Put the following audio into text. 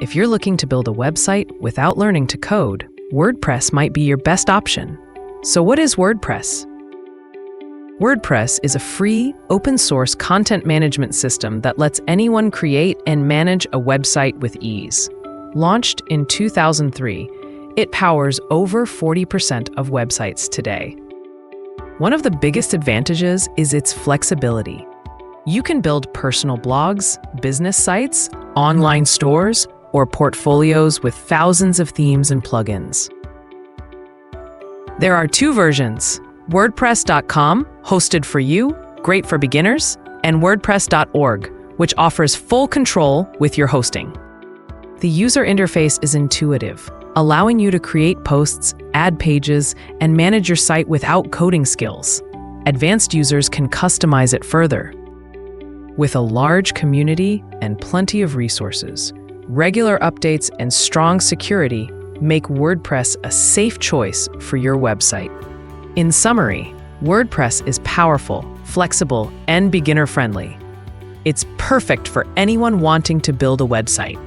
If you're looking to build a website without learning to code, WordPress might be your best option. So what is WordPress? WordPress is a free, open-source content management system that lets anyone create and manage a website with ease. Launched in 2003, it powers over 40% of websites today. One of the biggest advantages is its flexibility. You can build personal blogs, business sites, online stores, or portfolios with thousands of themes and plugins. There are two versions: WordPress.com, hosted for you, great for beginners, and WordPress.org, which offers full control with your hosting. The user interface is intuitive, allowing you to create posts, add pages, and manage your site without coding skills. Advanced users can customize it further. With a large community and plenty of resources, regular updates and strong security make WordPress a safe choice for your website. In summary, WordPress is powerful, flexible, and beginner-friendly. It's perfect for anyone wanting to build a website.